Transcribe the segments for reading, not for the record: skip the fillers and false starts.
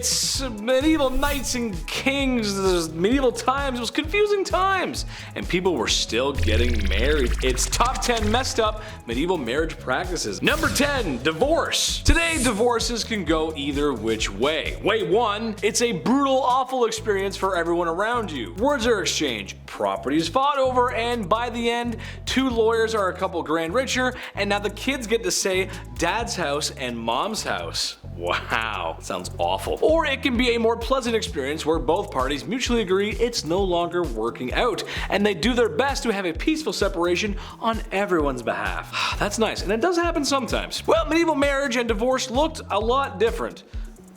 It's medieval knights and kings, medieval times, it was confusing times, and people were still getting married. It's top 10 messed up medieval marriage practices. Number 10, divorce. Today, divorces can go either which way. Way 1, it's a brutal, awful experience for everyone around you. Words are exchanged, property is fought over, and by the end, 2 lawyers are a couple grand richer, and now the kids get to say dad's house and mom's house. Wow, sounds awful. Or it can be a more pleasant experience where both parties mutually agree it's no longer working out, and they do their best to have a peaceful separation on everyone's behalf. That's nice, and it does happen sometimes. Well, medieval marriage and divorce looked a lot different.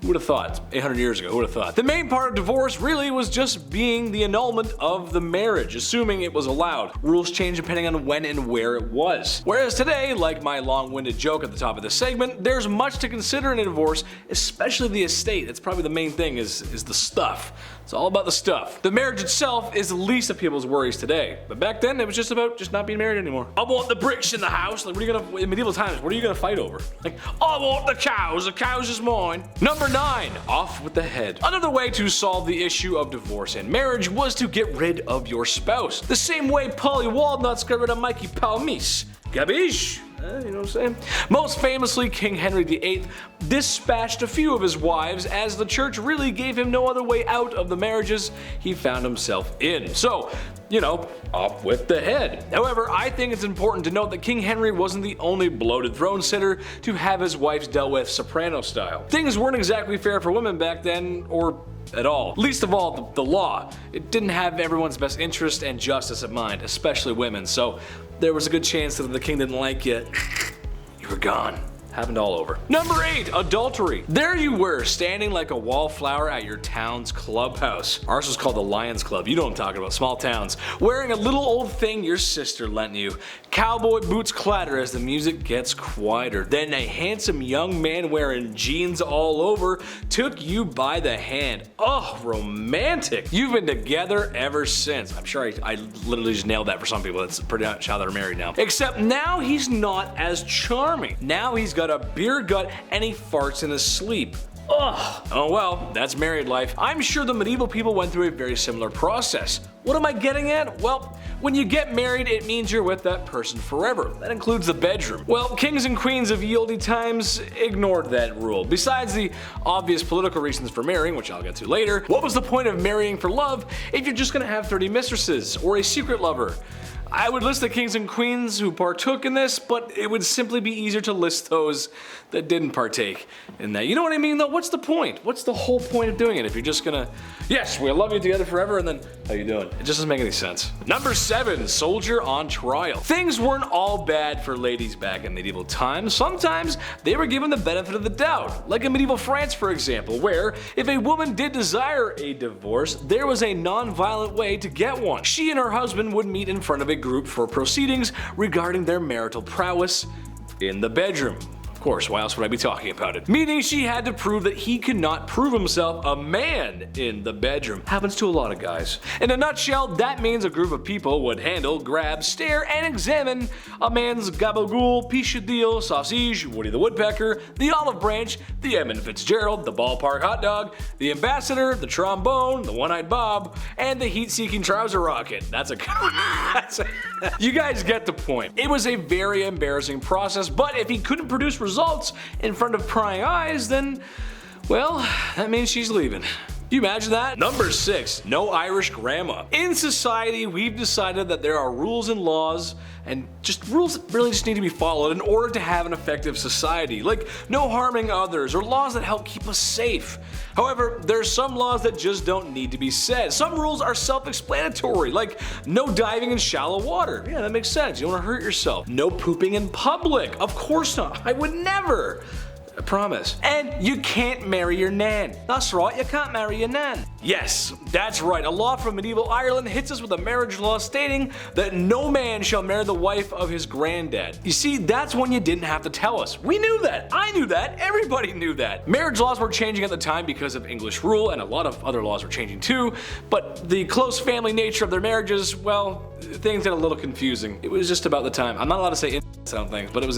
Who would have thought? 800 years ago, who would have thought? The main part of divorce really was just being the annulment of the marriage, assuming it was allowed. Rules changed depending on when and where it was. Whereas today, like my long-winded joke at the top of this segment, there's much to consider in a divorce, especially the estate. It's probably the main thing is the stuff. It's all about the stuff. The marriage itself is the least of people's worries today. But back then, it was just about just not being married anymore. I want the bricks in the house. Like, what are you gonna, in medieval times, what are you gonna fight over? Like, I want the cows is mine. Number 9, off with the head. Another way to solve the issue of divorce and marriage was to get rid of your spouse. The same way Polly Walnuts got rid of Mikey Palmis. Gabish? You know what I'm saying? Most famously, King Henry VIII dispatched a few of his wives as the church really gave him no other way out of the marriages he found himself in. So, you know, off with the head. However, I think it's important to note that King Henry wasn't the only bloated throne sitter to have his wives dealt with soprano style. Things weren't exactly fair for women back then, or at all. Least of all, the law. It didn't have everyone's best interest and justice in mind, especially women, so there was a good chance that if the king didn't like you, you were gone. Happened all over. Number 8, adultery. There you were, standing like a wallflower at your town's clubhouse. Ours was called the Lions Club. You know what I'm talking about, small towns. Wearing a little old thing your sister lent you. Cowboy boots clatter as the music gets quieter. Then a handsome young man wearing jeans all over took you by the hand. Oh, romantic. You've been together ever since. I'm sure I literally just nailed that for some people. That's pretty much how they're married now. Except now he's not as charming. Now he's got a beer gut and he farts in his sleep. Ugh. Oh well, that's married life. I'm sure the medieval people went through a very similar process. What am I getting at? Well, when you get married, it means you're with that person forever. That includes the bedroom. Well, kings and queens of ye olde times ignored that rule. Besides the obvious political reasons for marrying, which I'll get to later, what was the point of marrying for love if you're just gonna have 30 mistresses or a secret lover? I would list the kings and queens who partook in this, but it would simply be easier to list those that didn't partake in that. You know what I mean though? What's the point? What's the whole point of doing it if you're just gonna, yes, we'll love you together forever, and then, how you doing? It just doesn't make any sense. Number 7, soldier on trial. Things weren't all bad for ladies back in medieval times. Sometimes they were given the benefit of the doubt, like in medieval France for example, where if a woman did desire a divorce, there was a non-violent way to get one. She and her husband would meet in front of a group for proceedings regarding their marital prowess in the bedroom. Of course, why else would I be talking about it? Meaning she had to prove that he could not prove himself a man in the bedroom. Happens to a lot of guys. In a nutshell, that means a group of people would handle, grab, stare, and examine a man's gabagool, pichadillo, sausage, Woody the Woodpecker, the olive branch, the Edmund Fitzgerald, the ballpark hot dog, the ambassador, the trombone, the one-eyed Bob, and the heat-seeking trouser rocket. That's a good one. You guys get the point. It was a very embarrassing process, but if he couldn't produce results in front of prying eyes, then, well, that means she's leaving. You imagine that? Number 6, no Irish grandma. In society, we've decided that there are rules and laws, and rules that really just need to be followed in order to have an effective society, like no harming others or laws that help keep us safe. However, there's some laws that just don't need to be said. Some rules are self-explanatory, like no diving in shallow water. Yeah, that makes sense. You don't want to hurt yourself. No pooping in public. Of course not. I would never. I promise. And you can't marry your nan. That's right, you can't marry your nan. Yes, that's right. A law from medieval Ireland hits us with a marriage law stating that no man shall marry the wife of his granddad. You see, that's when you didn't have to tell us. We knew that. I knew that. Everybody knew that. Marriage laws were changing at the time because of English rule, and a lot of other laws were changing too, but the close family nature of their marriages, well, things got a little confusing. It was just about the time. I'm not allowed to say I don't think, but it was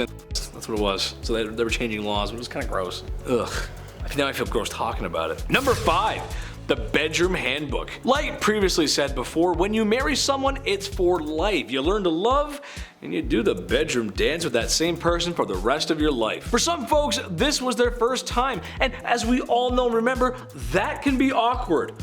that's what it was. So they were changing laws, but it was kind of gross. Ugh. Now I feel gross talking about it. Number 5. The Bedroom Handbook. Like previously said before, when you marry someone, it's for life. You learn to love, and you do the bedroom dance with that same person for the rest of your life. For some folks, this was their first time, and as we all know and remember, that can be awkward.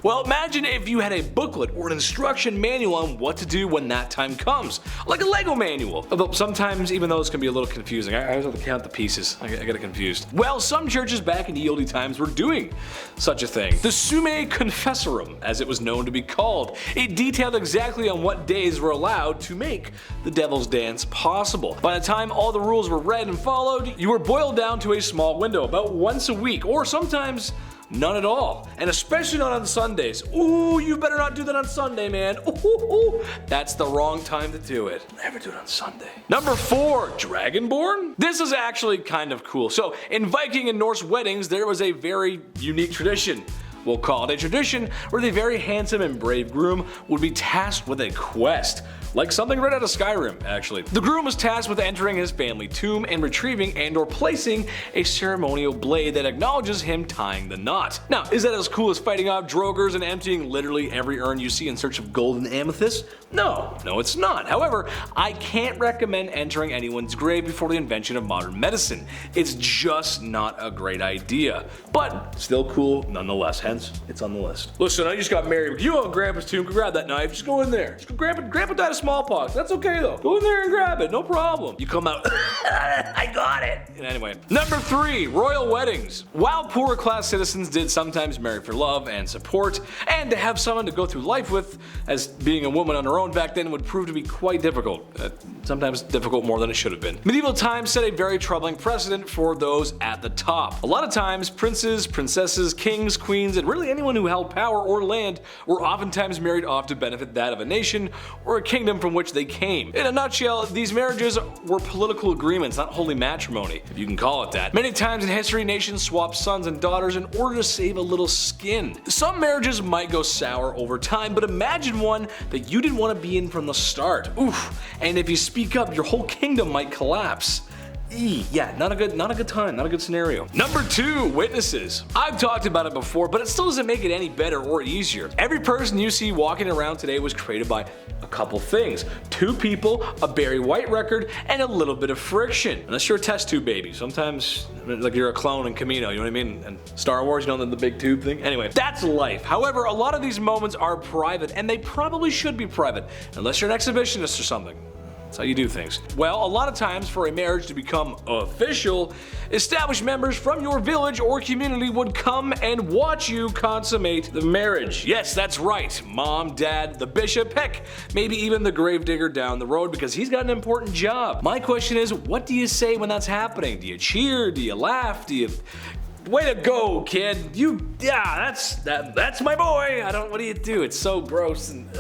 Well, imagine if you had a booklet or an instruction manual on what to do when that time comes, like a Lego manual. Although sometimes even those can be a little confusing. I always have to count the pieces. I get it confused. Well, some churches back in the oldie times were doing such a thing. The Summe Confessorum, as it was known to be called. It detailed exactly on what days were allowed to make the devil's dance possible. By the time all the rules were read and followed, you were boiled down to a small window, about once a week, or sometimes none at all. And especially not on Sundays. Ooh, you better not do that on Sunday, man. Ooh, that's the wrong time to do it. Never do it on Sunday. Number 4, Dragonborn? This is actually kind of cool. So, in Viking and Norse weddings, there was a very unique tradition. We'll call it a tradition where the very handsome and brave groom would be tasked with a quest. Like something right out of Skyrim, actually. The groom was tasked with entering his family tomb and retrieving and/or placing a ceremonial blade that acknowledges him tying the knot. Now, is that as cool as fighting off drogers and emptying literally every urn you see in search of gold and amethyst? No, it's not. However, I can't recommend entering anyone's grave before the invention of modern medicine. It's just not a great idea. But still cool nonetheless, hence it's on the list. Listen, I just got married. You on Grandpa's tomb, can grab that knife, just go in there. Just go Grandpa died of smallpox. That's okay though. Go in there and grab it, no problem. You come out, I got it. Anyway, number 3, royal weddings. While poorer class citizens did sometimes marry for love and support, and to have someone to go through life with, as being a woman on her own back then would prove to be quite difficult. Sometimes difficult more than it should have been. Medieval times set a very troubling precedent for those at the top. A lot of times, princes, princesses, kings, queens, and really anyone who held power or land were oftentimes married off to benefit that of a nation or a kingdom from which they came. In a nutshell, these marriages were political agreements, not holy matrimony, if you can call it that. Many times in history, nations swapped sons and daughters in order to save a little skin. Some marriages might go sour over time, but imagine one that you didn't want to be in from the start. Oof. And if you speak up, your whole kingdom might collapse. Yeah, not a good time, not a good scenario. Number 2, witnesses. I've talked about it before, but it still doesn't make it any better or easier. Every person you see walking around today was created by a couple things. 2 people, a Barry White record, and a little bit of friction. Unless you're a test tube baby. Sometimes, like you're a clone in Camino, you know what I mean? And Star Wars, you know, the big tube thing? Anyway, that's life. However, a lot of these moments are private, and they probably should be private, unless you're an exhibitionist or something. That's how you do things. Well, a lot of times for a marriage to become official, established members from your village or community would come and watch you consummate the marriage. Yes, that's right. Mom, dad, the bishop, heck, maybe even the gravedigger down the road because he's got an important job. My question is, what do you say when that's happening? Do you cheer? Do you laugh? Do you... Way to go, kid. That's my boy. What do you do? It's so gross and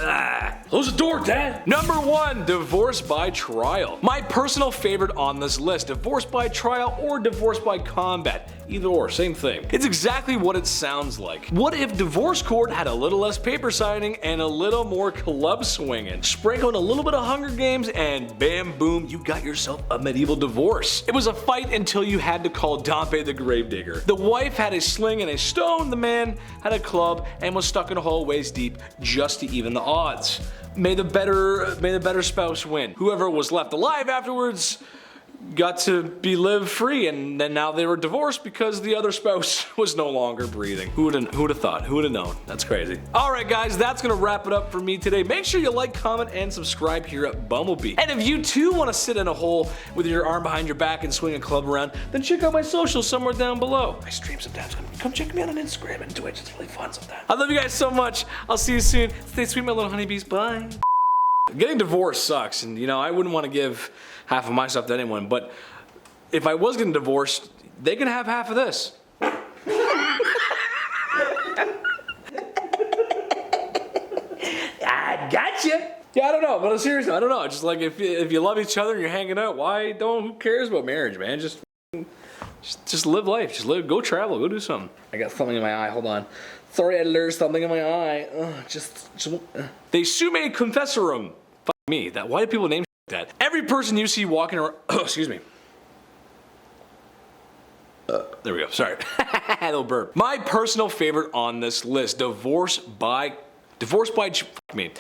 Close the door, Dad. Number 1, divorce by trial. My personal favorite on this list, divorce by trial or divorce by combat. Either or, same thing. It's exactly what it sounds like. What if divorce court had a little less paper signing and a little more club swinging? Sprinkle in a little bit of Hunger Games and bam boom, you got yourself a medieval divorce. It was a fight until you had to call Dompe the gravedigger. The wife had a sling and a stone, the man had a club and was stuck in a hole waist deep just to even the odds. May the better spouse win. Whoever was left alive afterwards got to be live free, and then now they were divorced because the other spouse was no longer breathing. Who would have thought? Who would have known? That's crazy. Alright guys, that's gonna wrap it up for me today. Make sure you like, comment, and subscribe here at Bumblebee. And if you too want to sit in a hole with your arm behind your back and swing a club around, then check out my socials somewhere down below. I stream sometimes. Come check me out on Instagram and Twitch. It's really fun sometimes. I love you guys so much. I'll see you soon. Stay sweet, my little honeybees. Bye. Getting divorced sucks, and I wouldn't want to give half of my stuff to anyone, but if I was getting divorced, they can have half of this. I gotcha. Yeah, I don't know, but seriously, I don't know. Just like if you love each other and you're hanging out, who cares about marriage, man? Just live life. Go travel. Go do something. I got something in my eye. Hold on. Sorry, editor. Something in my eye. They Summe Confessorum. Fuck me. Why do people name that? Every person you see walking around. Excuse me. There we go. Sorry. A little burp. My personal favorite on this list, divorce by fuck me.